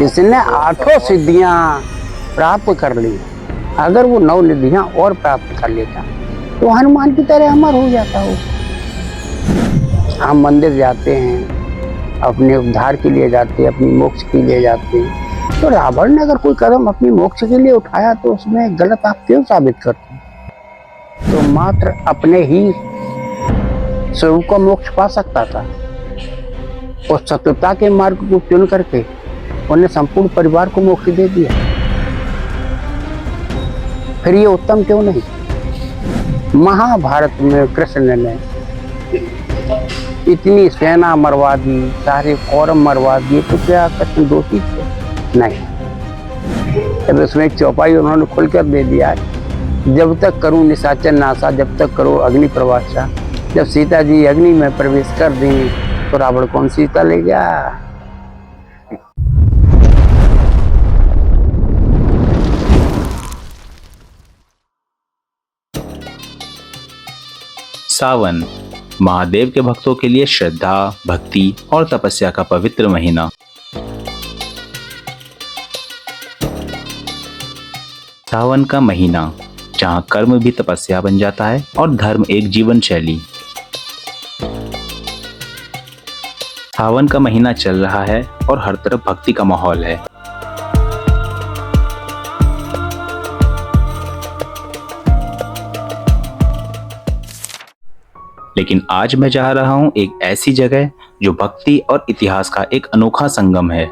इसने 8 सिद्धियां प्राप्त कर ली। अगर वो 9 निधियां और प्राप्त कर लेता तो हनुमान की तरह अमर हो जाता हो। हम मंदिर जाते हैं, अपने उद्धार के लिए जाते हैं, अपनी मोक्ष के लिए जाते हैं। तो रावण ने अगर कोई कदम अपनी मोक्ष के लिए उठाया तो उसमें गलत आप क्यों साबित करते हैं? तो मात्र अपने ही स्वरूप का मोक्ष पा सकता था। और सत्यता के मार्ग को चुन करके उन्हें संपूर्ण परिवार को मोक्ष दे दिया। फिर ये उत्तम क्यों नहीं? महाभारत में कृष्ण ने इतनी सेना मरवा दी, सारे कौरव मरवा दिए, तो क्या कृष्ण दोषी थे? नहीं। तब उसमें एक चौपाई उन्होंने खुलकर दे दिया, जब तक करूं निशाचर नाशा, जब तक करो अग्नि प्रवासा। जब सीता जी अग्नि में प्रवेश कर दी तो रावण कौन सीता ले गया? सावन महादेव के भक्तों के लिए श्रद्धा, भक्ति और तपस्या का पवित्र महीना। सावन का महीना जहां कर्म भी तपस्या बन जाता है और धर्म एक जीवन शैली। सावन का महीना चल रहा है और हर तरफ भक्ति का माहौल है। लेकिन आज मैं जा रहा हूं एक ऐसी जगह जो भक्ति और इतिहास का एक अनोखा संगम है।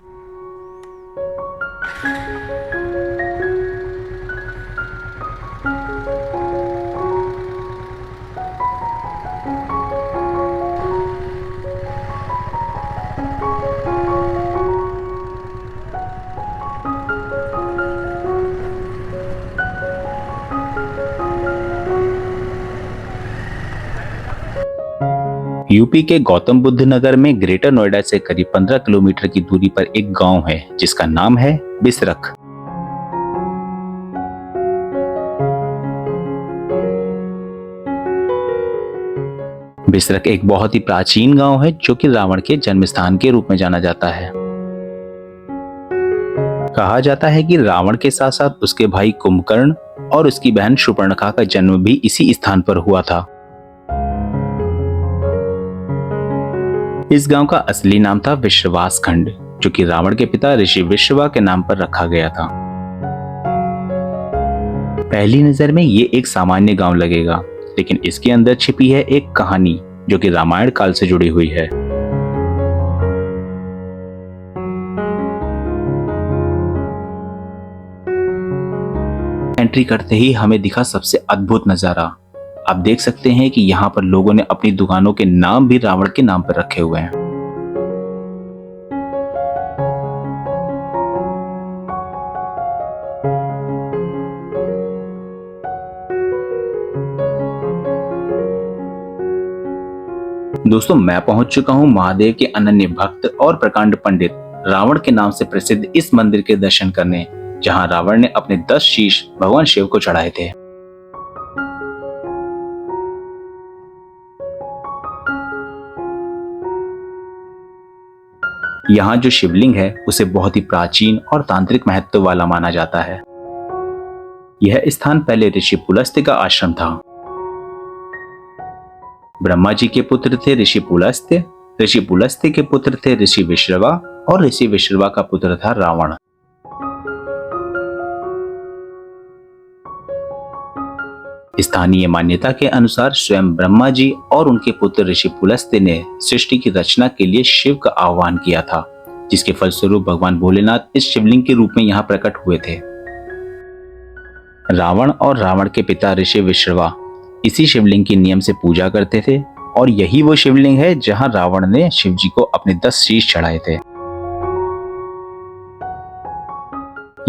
यूपी के गौतम बुद्ध नगर में ग्रेटर नोएडा से करीब 15 किलोमीटर की दूरी पर एक गांव है जिसका नाम है बिसरख। बिसरख एक बहुत ही प्राचीन गांव है जो कि रावण के जन्म स्थान के रूप में जाना जाता है। कहा जाता है कि रावण के साथ साथ उसके भाई कुंभकर्ण और उसकी बहन शूर्पणखा का जन्म भी इसी स्थान पर हुआ था। इस गांव का असली नाम था विश्वास खंड, जो कि रावण के पिता ऋषि विश्रवा के नाम पर रखा गया था। पहली नजर में ये एक सामान्य गांव लगेगा, लेकिन इसके अंदर छिपी है एक कहानी जो कि रामायण काल से जुड़ी हुई है। एंट्री करते ही हमें दिखा सबसे अद्भुत नजारा। आप देख सकते हैं कि यहाँ पर लोगों ने अपनी दुकानों के नाम भी रावण के नाम पर रखे हुए हैं। दोस्तों, मैं पहुंच चुका हूं महादेव के अनन्य भक्त और प्रकांड पंडित रावण के नाम से प्रसिद्ध इस मंदिर के दर्शन करने, जहां रावण ने अपने 10 शीश भगवान शिव को चढ़ाए थे। यहाँ जो शिवलिंग है उसे बहुत ही प्राचीन और तांत्रिक महत्व वाला माना जाता है। यह स्थान पहले ऋषि पुलस्त्य का आश्रम था। ब्रह्मा जी के पुत्र थे ऋषि पुलस्त्य, ऋषि पुलस्त्य के पुत्र थे ऋषि विश्रवा और ऋषि विश्रवा का पुत्र था रावण। स्थानीय मान्यता के अनुसार स्वयं ब्रह्मा जी और उनके पुत्र ऋषि पुलस्त्य ने सृष्टि की रचना के लिए शिव का आह्वान किया था, जिसके फलस्वरूप भगवान भोलेनाथ इस शिवलिंग के रूप में यहाँ प्रकट हुए थे। रावण और रावण के पिता ऋषि विश्रवा इसी शिवलिंग की नियम से पूजा करते थे और यही वो शिवलिंग है जहां रावण ने शिव जी को अपने 10 शीश चढ़ाए थे।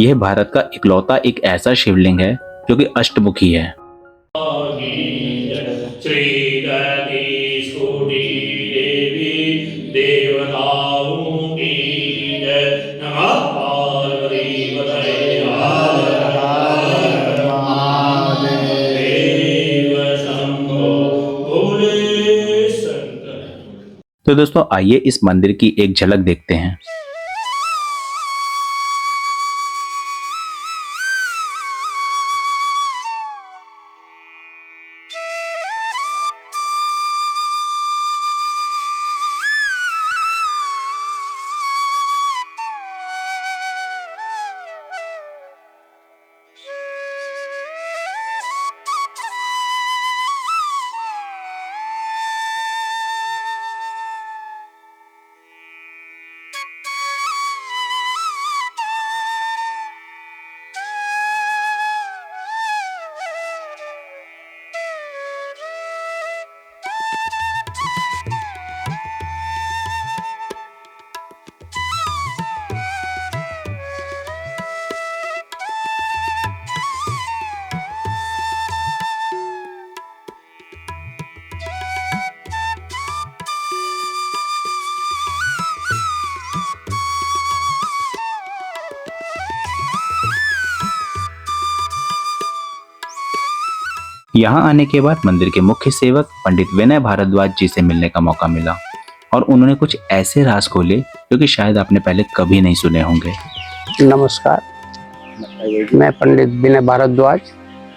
यह भारत का इकलौता एक ऐसा शिवलिंग है जो कि अष्टमुखी है। तो दोस्तों, आइए इस मंदिर की एक झलक देखते हैं। यहाँ आने के बाद मंदिर के मुख्य सेवक पंडित विनय भारद्वाज जी से मिलने का मौका मिला और उन्होंने कुछ ऐसे राज खोले जो कि शायद आपने पहले कभी नहीं सुने होंगे। नमस्कार, मैं पंडित विनय भारद्वाज,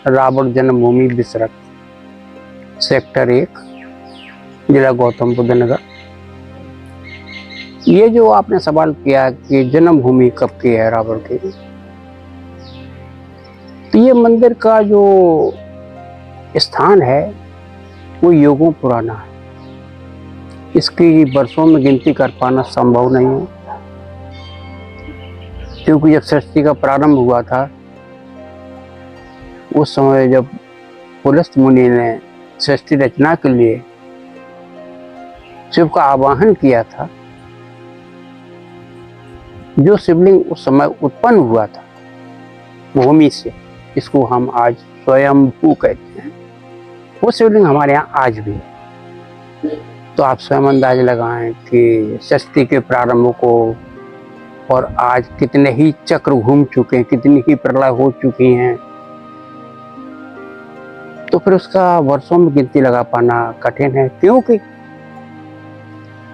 रावण जन्मभूमि बिसरत, सेक्टर 1, जिला गौतम बुद्ध नगर। ये जो आपने सवाल किया कि जन्मभूमि कब की है रावण की, तो ये मंदिर का जो स्थान है वो युगों पुराना है। इसकी वर्षों में गिनती कर पाना संभव नहीं है, क्योंकि जब सृष्टि का प्रारंभ हुआ था उस समय जब पुलस्त मुनि ने सृष्टि रचना के लिए शिव का आवाहन किया था, जो शिवलिंग उस समय उत्पन्न हुआ था भूमि से, इसको हम आज स्वयंभू कहते हैं, वो शिवलिंग हमारे यहाँ आज भी है। तो आप स्वयं अंदाज लगाएं कि सृष्टि के प्रारंभ को और आज कितने ही चक्र घूम चुके हैं, कितनी ही प्रलय हो चुकी हैं, तो फिर उसका वर्षों में गिनती लगा पाना कठिन है। क्योंकि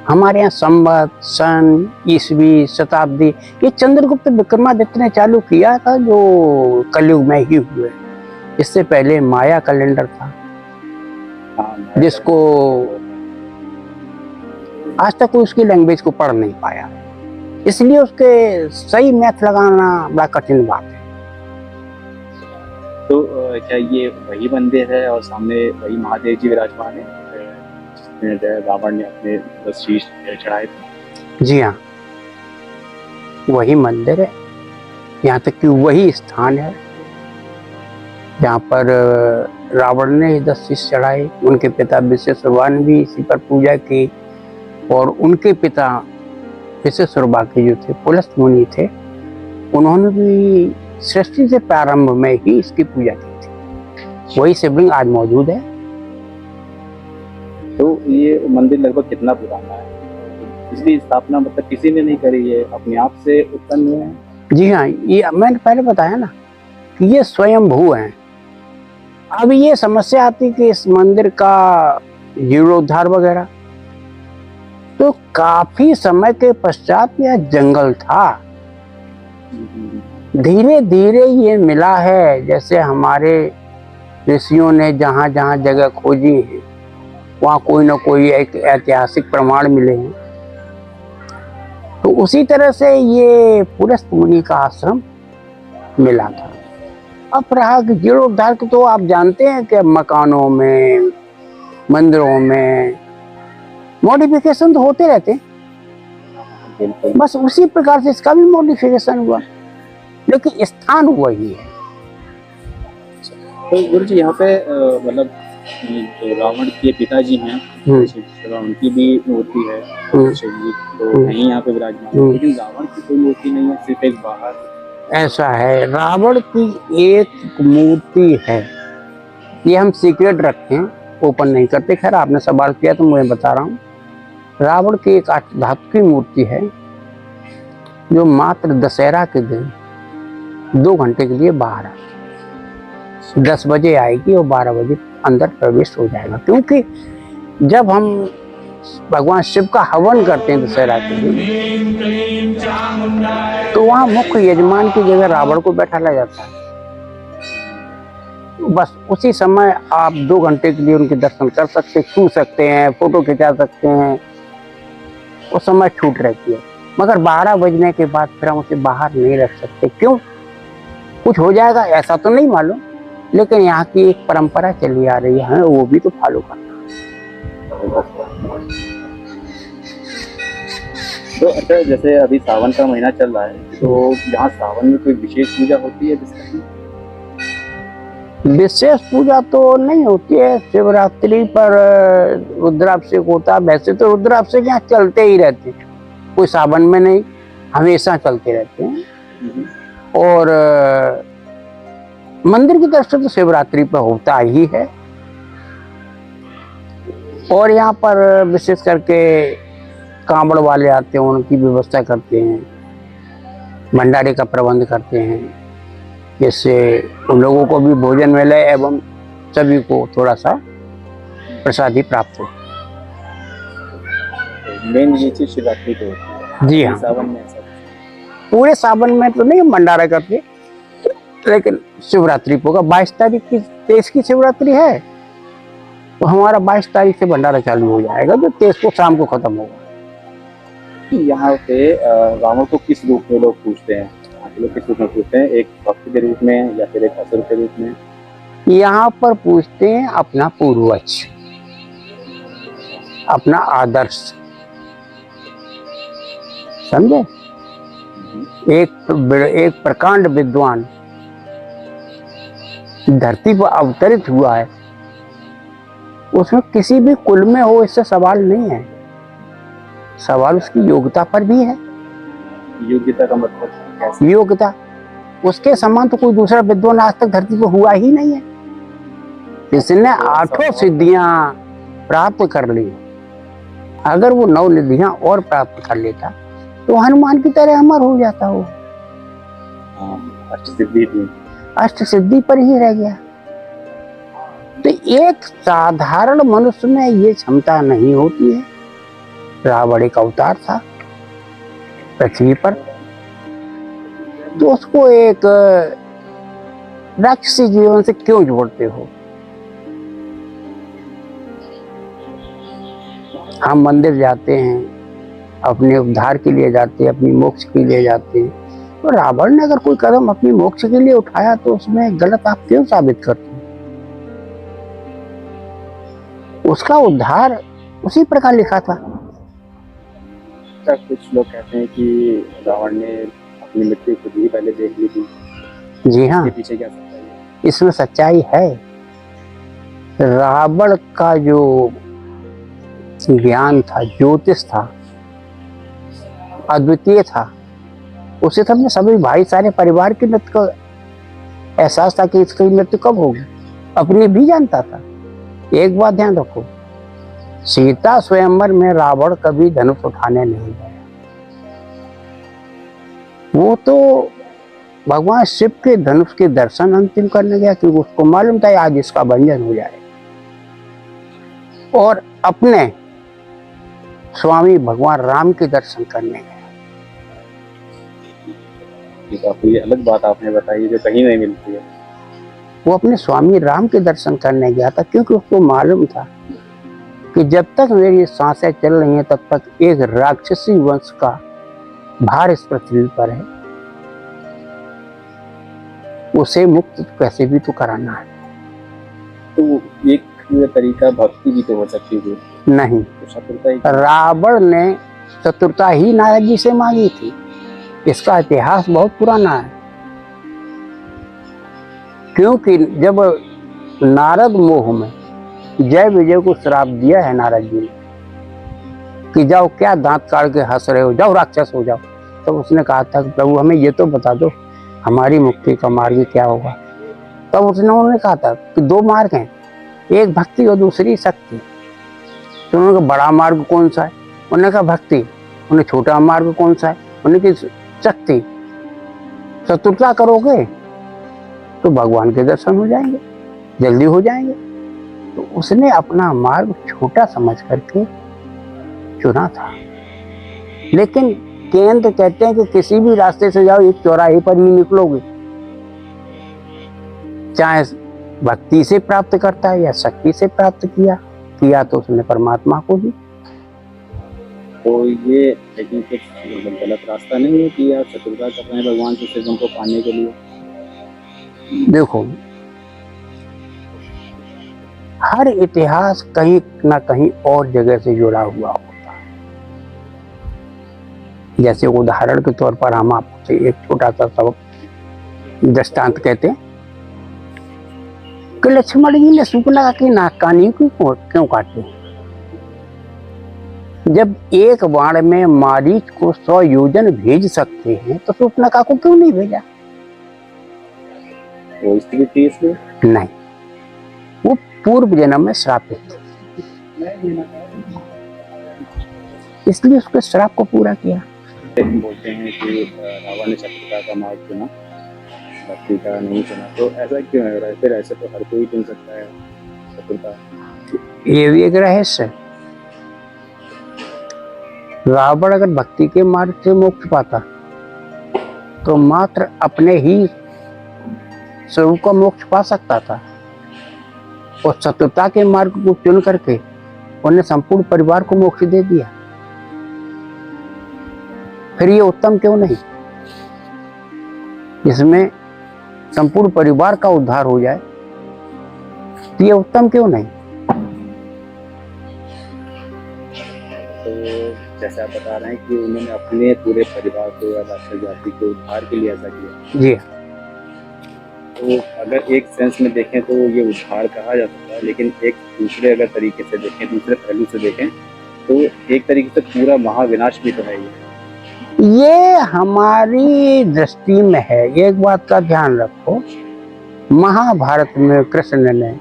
हमारे यहाँ संवत, सन, ईस्वी, शताब्दी ये चंद्रगुप्त विक्रमादित्य ने चालू किया था, जो कलयुग में ही हुए। इससे पहले माया कैलेंडर था, जिसको आज तक कोई उसकी लैंग्वेज को पढ़ नहीं पाया, इसलिए उसके सही मैथ लगाना बड़ा कठिन बात है। तो क्या ये वही मंदिर है और सामने वही महादेव जी विराजमान है जिसमें रावण ने अपने शीश चढ़ाए थे? जी हाँ, वही मंदिर है। यहाँ तक कि वही स्थान है जहाँ पर रावण ने 10 शीश चढ़ाए। उनके पिता विश्वेश्वर ने भी इसी पर पूजा की, और उनके पिता विश्वेश्वर के जो थे पुलस्त मुनि थे, उन्होंने भी सृष्टि से प्रारंभ में ही इसकी पूजा की थी। वही शिवलिंग आज मौजूद है। तो ये मंदिर लगभग कितना पुराना है? इसकी स्थापना मतलब किसी ने नहीं करी है, अपने आप से उत्पन्न हुए हैं? जी हाँ, ये मैंने पहले बताया ना कि ये स्वयंभू हैं। अब ये समस्या आती कि इस मंदिर का जीर्णोद्धार वगैरह, तो काफी समय के पश्चात यह जंगल था, धीरे धीरे ये मिला है। जैसे हमारे ऋषियों ने जहाँ जहाँ जगह खोजी है वहाँ कोई ना कोई एक ऐतिहासिक प्रमाण मिले हैं, तो उसी तरह से ये पुलस्त मुनि का आश्रम मिला था। अब रहा कि जीर्णोद्धार को, तो आप जानते हैं कि मकानों में, मंदिरों में मॉडिफिकेशन तो होते रहते हैं, बस उसी प्रकार से इसका भी मॉडिफिकेशन हुआ, लेकिन स्थान वही है। तो गुरु जी यहाँ पे मतलब जो रावण के पिताजी हैं, उनकी भी मूर्ति है, शिव जी तो नहीं यहाँ पे विराजमान है, लेकिन रावण की कोई मूर्ति नहीं है, सिर्फ एक बाहर। ऐसा है, रावण की एक मूर्ति है, ये हम सीक्रेट रखते हैं, ओपन नहीं करते। खैर आपने सवाल किया तो मैं बता रहा हूँ, रावण की एक धातु की मूर्ति है जो मात्र दशहरा के दिन 2 घंटे के लिए बाहर आती है। 10 बजे आएगी और 12 बजे अंदर प्रवेश हो जाएगा, क्योंकि जब हम भगवान शिव का हवन करते हैं दशहरा के दिन, तो वहाँ मुख्य यजमान की जगह रावण को बैठाया जाता है। बस उसी समय आप 2 घंटे के लिए उनके दर्शन कर सकते, छू सकते हैं, फोटो खिंचा सकते हैं, उस समय छूट रहती है। मगर 12 बजने के बाद फिर हम उसे बाहर नहीं रख सकते। क्यों? कुछ हो जाएगा ऐसा तो नहीं मालूम, लेकिन यहाँ की एक परंपरा चली आ रही है, वो भी तो फॉलो करना। तो अच्छा, जैसे अभी सावन का महीना चल रहा है, तो यहाँ सावन में कोई विशेष पूजा होती है? विशेष पूजा तो नहीं होती है। शिवरात्रि पर रुद्राभिषेक होता है। वैसे तो रुद्राभिषेक यहाँ चलते ही रहते हैं, कोई सावन में नहीं, हमेशा चलते रहते हैं। और मंदिर की तरफ से तो शिवरात्रि पर होता ही है। और यहाँ पर विशेष करके कांवड़ वाले आते हैं, उनकी व्यवस्था करते हैं, भंडारे का प्रबंध करते हैं, जिससे उन लोगों को भी भोजन मिले एवं सभी को थोड़ा सा प्रसादी प्राप्त हो। मेन ये चीज शिवरात्रि को होती है। जी हाँ, सावन में ऐसा पूरे सावन में तो नहीं भंडारा करते, लेकिन शिवरात्रि को 22 तारीख की 23 की शिवरात्रि है तो हमारा 22 तारीख से भंडारा चालू हो जाएगा, जो 23 को शाम को खत्म होगा। यहाँ पे रावण को किस रूप में लोग पूछते हैं? यहाँ के लोग किस रूप में पूछते हैं? एक भक्त के रूप में या फिर एक असुर के रूप में? यहाँ पर पूछते हैं अपना पूर्वज, अपना आदर्श, समझे। एक प्रकांड विद्वान धरती पर अवतरित हुआ है, उसमें किसी भी कुल में हो इससे सवाल नहीं है, सवाल उसकी योग्यता पर भी है। योग्यता का मतलब कैसे? योग्यता, उसके समान तो कोई दूसरा विद्वान आज तक धरती पर हुआ ही नहीं है। इसने 8 सिद्धियां प्राप्त कर ली, अगर वो 9 निधियां और प्राप्त कर लेता तो हनुमान की तरह अमर हो जाता हो। अष्टसिद्धि थी, अष्टसिद्धि पर ही रह गया। तो एक साधारण मनुष्य में ये क्षमता नहीं होती है। रावण एक अवतार था पृथ्वी पर, तो उसको एक राक्षसी जीवन से क्यों जोड़ते हो? हम मंदिर जाते हैं, अपने उद्धार के लिए जाते हैं, अपनी मोक्ष के लिए जाते हैं, तो रावण ने अगर कोई कदम अपनी मोक्ष के लिए उठाया तो उसमें गलत आप क्यों साबित करते हैं? उसका उद्धार उसी प्रकार लिखा था। कुछ लोग कहते हैं कि रावण ने अपनी मृत्यु खुद ही पहले देख ली थी। जी हाँ, इसके पीछे क्या सच्चाई है? इसमें सच्चाई है। रावण का जो ज्ञान था, ज्योतिष था, अद्वितीय था, उसे तो अपने सभी भाई सारे परिवार की मृत्यु का एहसास था कि इसकी मृत्यु कब होगी, अपनी भी जानता था। एक बात ध्यान रखो, सीता स्वयंवर में रावण कभी धनुष उठाने नहीं गया। वो तो भगवान शिव के धनुष के दर्शन अंतिम करने गया, क्योंकि उसको मालूम था आज इसका भंजन हो जाए, और अपने स्वामी भगवान राम के दर्शन करने गया। ये काफी अलग बात आपने बताई जो कहीं नहीं मिलती है। वो अपने स्वामी राम के दर्शन करने गया था, क्योंकि उसको मालूम था कि जब तक मेरी सांसें चल रही हैं तब तक एक राक्षसी वंश का भार इस पृथ्वी पर है, उसे मुक्त कैसे भी तो कराना है। तो एक तरीका भक्ति भी तो हो सकती है। नहीं, तो शत्रुता ही रावण ने चतुरता ही नारद जी से मांगी थी। इसका इतिहास बहुत पुराना है, क्योंकि जब नारद मोह में जय विजय को श्राप दिया है नारद जी ने कि जाओ क्या दांत काट के हंस रहे हो, जाओ राक्षस हो जाओ, तो उसने कहा था कि प्रभु हमें ये तो बता दो हमारी मुक्ति का मार्ग क्या होगा। तब उन्होंने कहा था कि 2 मार्ग हैं, एक भक्ति और दूसरी शक्ति। तो उन्होंने कहा बड़ा मार्ग कौन सा है? उन्होंने कहा भक्ति। उन्हें छोटा मार्ग कौन सा है? उन्होंने कहा शक्ति। चतुरता करोगे तो भगवान के दर्शन हो जाएंगे, जल्दी हो जाएंगे। तो उसने अपना मार्ग छोटा समझ करके चुना था। लेकिन केंद्र कहते हैं कि किसी भी रास्ते से जाओ, एक चौराहे पर ही निकलोगे, चाहे भक्ति से प्राप्त करता है या शक्ति से प्राप्त किया तो उसने परमात्मा को भी। तो ये लेकिन कुछ गलत रास्ता नहीं है कि आप चतुरता कर रहे हैं भगवान से सिर्फ उनको पाने के लिए? देखो, हर इतिहास कहीं ना कहीं और जगह से जुड़ा हुआ होता है। जैसे उदाहरण के तौर पर हम आपसे एक छोटा सा सबक दृष्टांत कहते हैं कि लक्ष्मण जी ने सुकला की नाक कानी क्यों काटी? जब एक बाण में मारीच को 100 योजन भेज सकते हैं तो सुपनका को क्यों नहीं भेजा? वो स्त्री थी इसलिए? नहीं, वो पूर्व जन्म में श्रापित थी, इसलिए उसके श्राप को पूरा किया। बोलते हैं कि रावण ने चतुरता का मार्ग चुना भक्ति का नहीं चुना, तो ऐसा क्यों है? और फिर ऐसे तो हर कोई चुन सकता है चतुरता। ये भी एक रहस्य है। रावण अगर भक्ति के मार्ग से मोक्ष पाता तो मात्र अपने ही स्वरूप का मोक्ष पा सकता था, और चतुरता के मार्ग को चुन करके उन्हें संपूर्ण परिवार को मोक्ष दे दिया। फिर ये उत्तम क्यों नहीं? इसमें संपूर्ण परिवार का उद्धार हो जाए तो ये उत्तम क्यों नहीं? तो जैसे आप बता रहे हैं कि उन्होंने अपने पूरे परिवार को या राक्षस जाति के उद्धार के लिए ऐसा किया, जी तो अगर एक सेंस में देखें तो ये उद्धार कहा जा सकता है, लेकिन एक दूसरे अगर तरीके से देखें, दूसरे पहलू से देखें, तो एक तरीके से पूरा महाविनाश भी तो है ये हमारी दृष्टि में है। एक बात का ध्यान रखो, महाभारत में कृष्ण ने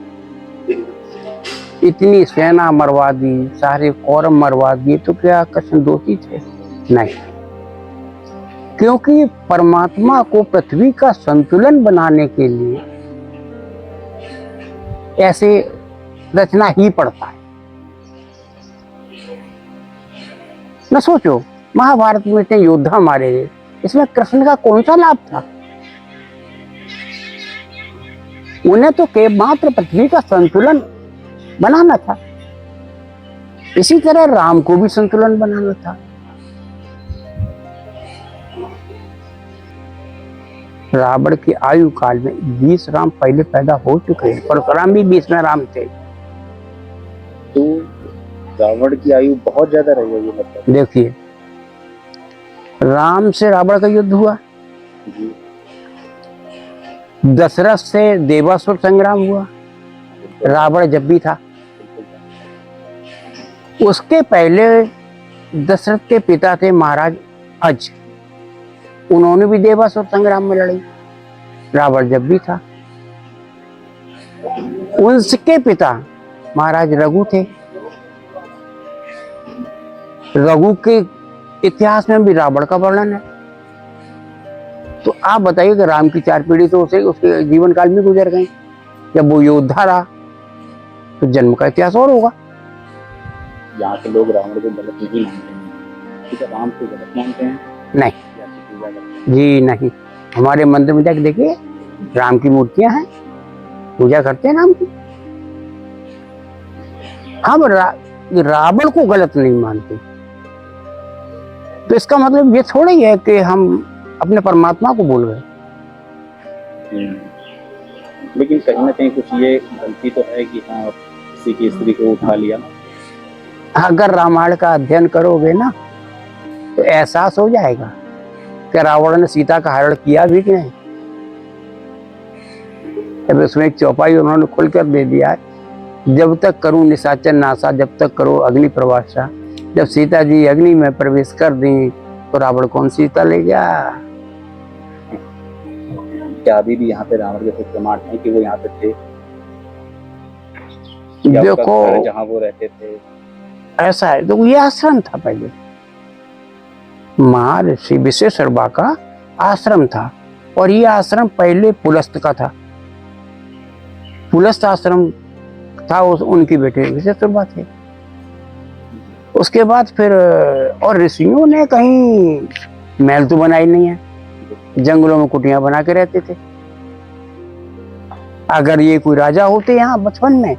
इतनी सेना मरवा दी, सारे कौरव मरवा दिए, तो क्या कृष्ण दोषी थे? नहीं, क्योंकि परमात्मा को पृथ्वी का संतुलन बनाने के लिए ऐसे रचना ही पड़ता है। न सोचो, महाभारत में इतने योद्धा मारे गए, इसमें कृष्ण का कौन सा लाभ था? उन्हें तो केवल मात्र पृथ्वी का संतुलन बनाना था। इसी तरह राम को भी संतुलन बनाना था। रावण की आयु काल में 20 राम पहले पैदा हो चुके हैं, परशुराम भी 20वें राम थे। तो रावण की आयु बहुत ज्यादा रही है, ये मतलब। देखिए, राम से रावण का युद्ध हुआ, दशरथ से देवासुर संग्राम हुआ, रावण जब भी था। उसके पहले दशरथ के पिता थे महाराज अज, उन्होंने भी देवासुर संग्राम में लड़ी, रावण जब भी था। उनके पिता महाराज रघु थे, रघु के इतिहास में भी रावण का वर्णन है। तो आप बताइए कि राम की 4 पीढ़ी तो उसके जीवन काल में गुजर गई। जब वो योद्धा रहा तो जन्म का इतिहास और होगा। यहाँ के लोग रावण को गलत नहीं मानते हैं, ठीक है? राम को गलत मानते हैं? नहीं या तो पूजा करते हैं? जी नहीं, हमारे मंदिर में जाके देखिए, राम की मूर्तियां हैं, पूजा करते हैं राम की। हम रावण को गलत नहीं मानते, तो इसका मतलब ये थोड़ा ही है कि हम अपने परमात्मा को भूल गए। लेकिन कहीं ना कहीं कुछ ये गलती तो है कि हाँ, किसी की स्त्री को उठा लिया। अगर रामायण का अध्ययन करोगे ना तो एहसास हो जाएगा कि रावण ने सीता का हरण किया भी कि नहीं। अब उसमें एक चौपाई उन्होंने खुलकर दे दिया है, जब तक करूं निशाचर नासा, जब तक करो अग्नि प्रवासा। जब सीता जी अग्नि में प्रवेश कर दी तो रावण कौन सीता ले गया? क्या अभी भी यहाँ पे रावण के कुछ प्रमाण है कि वो यहाँ पे थे? देखो, जहाँ वो रहते थे ऐसा है, तो ये आश्रम था पहले, महर्षि विशेषरवा का आश्रम था, और ये आश्रम पहले पुलस्त का था। पुलस्त आश्रम था, उनकी बेटे विशेषरवा थे। उसके बाद फिर और ऋषियों ने कहीं महल तो बनाई नहीं है, जंगलों में कुटियां बना के रहते थे। अगर ये कोई राजा होते यहाँ बचपन में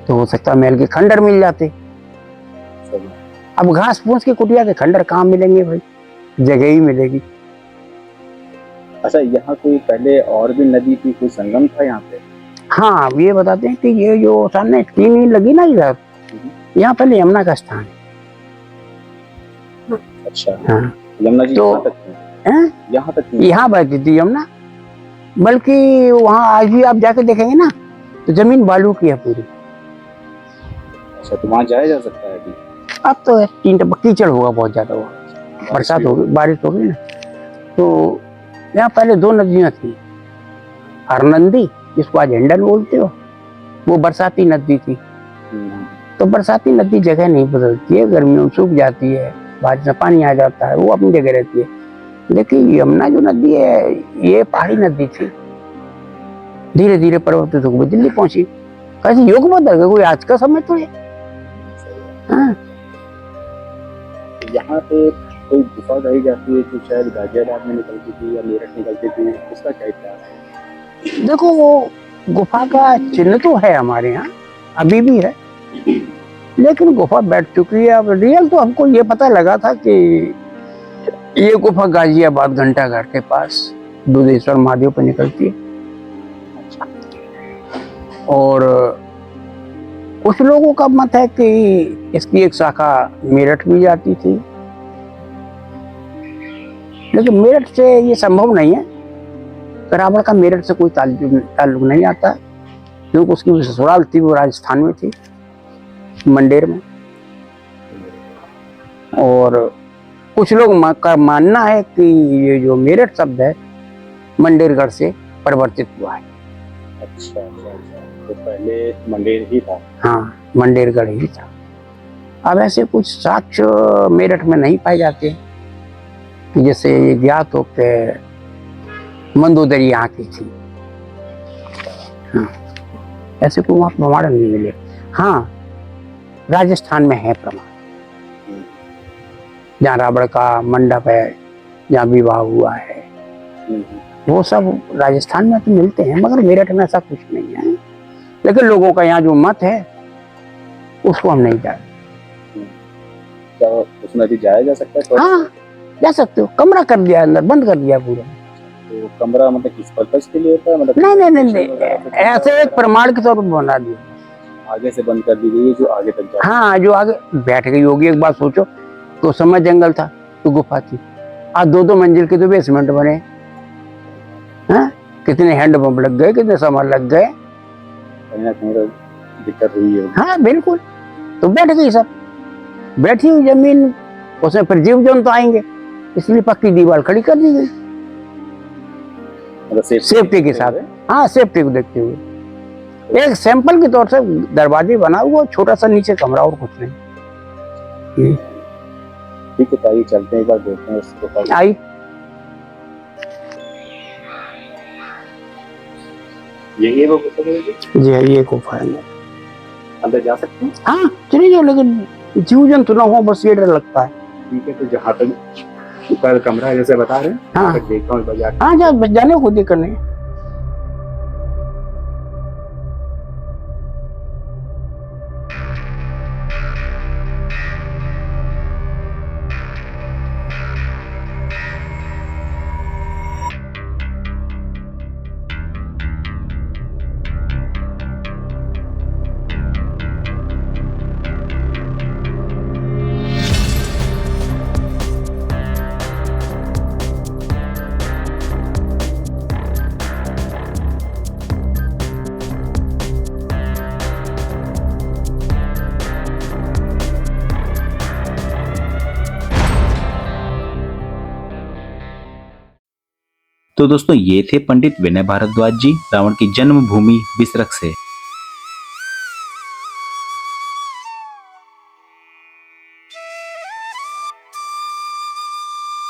तो हो सकता महल के खंडर मिल जाते। अब घास फूस की कुटिया के खंडर कहाँ मिलेंगे भाई, जगह ही मिलेगी। अच्छा, यहाँ कोई पहले और भी नदी थी, कोई संगम था यहाँ पे? हाँ, ये बताते हैं कि ये जो सामने टीन लगी ना इधर, यहाँ पहले यमुना का स्थान है। अच्छा, हाँ, यमुना जी तो यहाँ तक थी? यहाँ तक थी? यहाँ बहती थी यमुना, बल्कि वहाँ आज भी आप जाके देखेंगे ना तो जमीन बालू की है पूरी। अच्छा, तो वहाँ जाया जा सकता है अभी? अब तो कीचड़ होगा बहुत ज्यादा, हुआ बरसात होगी, बारिश होगी ना। तो यहाँ पहले 2 नदियाँ थी, हरनंदी जिसको आज हिंडन बोलते हो, वो बरसाती नदी थी। तो बरसाती नदी जगह नहीं बदलती है, गर्मियों में सूख जाती है, बारिश में पानी आ जाता है, वो अपनी जगह रहती है। देखिए यमुना जो नदी है ये पहाड़ी नदी थी, धीरे धीरे परिवर्तित होकर दिल्ली पहुंची। कैसे युग बदल गया, कोई आज का समय तो है। हाँ। यहाँ पे कोई गुफा गाई जाती है जो शायद गाजियाबाद में निकलती थी या मेरठ निकलती थी, उसका क्या इतिहास है? देखो वो गुफा का चिन्ह तो है हमारे यहाँ, अभी भी है, लेकिन गुफा बैठ चुकी है। अब रियल तो हमको ये पता लगा था कि ये गुफा गाजियाबाद घंटाघर के पास दुधेश्वर महादेव पे निकलती है, और कुछ लोगों का मत है कि इसकी एक शाखा मेरठ भी जाती थी, लेकिन मेरठ से ये संभव नहीं है। रावण का मेरठ से कोई ताल्लुक नहीं आता, क्योंकि उसकी ससुराल थी वो राजस्थान में थी, मंडेर में। और कुछ लोग का मानना है कि ये जो मेरठ शब्द है मंडेरगढ़ से परिवर्तित हुआ है। अच्छा, तो पहले मंडेर ही था। हाँ, मंडेरगढ़ ही था। अब ऐसे कुछ साक्ष्य मेरठ में नहीं पाए जाते, जैसे ये ज्ञात हो कि मंदोदरी यहाँ की थी। हाँ, ऐसे कोई वहाँ प्रमाण नहीं मिले। हाँ, राजस्थान में है प्रमाण, जहाँ रावण का मंडप है, जहाँ विवाह हुआ है, वो सब राजस्थान में तो मिलते हैं, मगर मेरठ में ऐसा कुछ नहीं है। लेकिन लोगों का यहाँ जो मत है उसको हम नहीं जानते। क्या उसमें भी जाया जा सकता है? तो हाँ, जा सकते हो। कमरा कर दिया, अंदर बंद कर दिया पूरा। तो कमरा मतलब किस पर्पस के लिए होता है? मतलब नहीं, ऐसे एक प्रमाण के तौर पर बना दिया। आगे से बंद कर दी गई है जो आगे तक जा। हाँ, जो आगे बैठ गई होगी। एक बात सोचो, तो समय जंगल था तो गुफा थी, आज 2-2 मंजिल के तो बेसमेंट बने। हाँ, कितने हैंड पंप लग गए, कितने सामान लग गए। कहीं ना कहीं तो दिक्कत हुई है। हाँ बिल्कुल, तो बैठ गई सब, बैठी हुई जमीन, उसमें फिर जीव जंतु आएंगे, इसलिए पक्की दीवार खड़ी कर दी गई, मतलब सेफ्टी के साथ। हाँ, सेफ्टी को देखते हुए एक सैंपल के तौर से दरवाजे बना हुआ, छोटा सा नीचे कमरा, और कुछ नहीं। ठीक है, तो आइए चलते हैं, एक बार देखते हैं उसको। आई यही है वो गुफा है? जी, ये गुफा है। अंदर जा सकते हैं? हाँ चलिए जाओ, लेकिन जीव जंतु ना हो, बस ये डर लगता है। ठीक है, तो जहाँ तक ऊपर कमरा है जैसे बता रहे हैं, हाँ देखता हूँ बाजार। हाँ, जाने को दिक्कत नहीं। तो दोस्तों ये थे पंडित विनय भारद्वाज जी रावण की जन्मभूमि बिसरख से।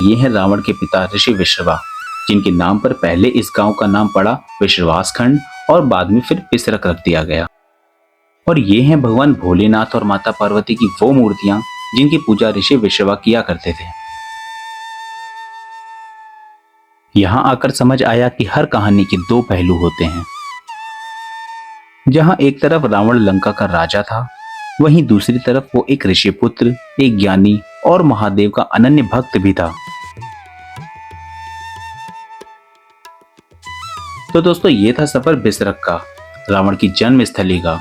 ये हैं रावण के पिता ऋषि विश्रवा, जिनके नाम पर पहले इस गांव का नाम पड़ा विश्रवास खंड और बाद में फिर बिसरख रख दिया गया। और ये हैं भगवान भोलेनाथ और माता पार्वती की वो मूर्तियां जिनकी पूजा ऋषि विश्रवा किया करते थे। यहां आकर समझ आया कि हर कहानी के 2 पहलू होते हैं। जहां एक तरफ रावण लंका का राजा था, वहीं दूसरी तरफ वो एक ऋषि पुत्र, एक ज्ञानी और महादेव का अनन्य भक्त भी था। तो दोस्तों ये था सफर बिसरख का, रावण की जन्म स्थली का।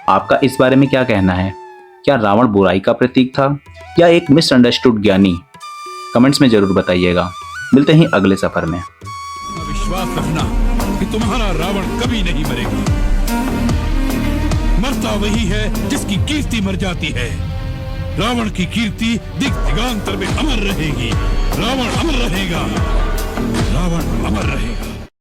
आपका इस बारे में क्या कहना है? क्या रावण बुराई का प्रतीक था या एक मिसअंडरस्टूड ज्ञानी? कमेंट्स में जरूर बताइएगा। मिलते हैं अगले सफर में। विश्वास रखना कि तुम्हारा रावण कभी नहीं मरेगा। मरता वही है जिसकी कीर्ति मर जाती है। रावण की कीर्ति दिग दिगांतर में अमर रहेगी। रावण अमर रहेगा। रावण अमर रहेगा।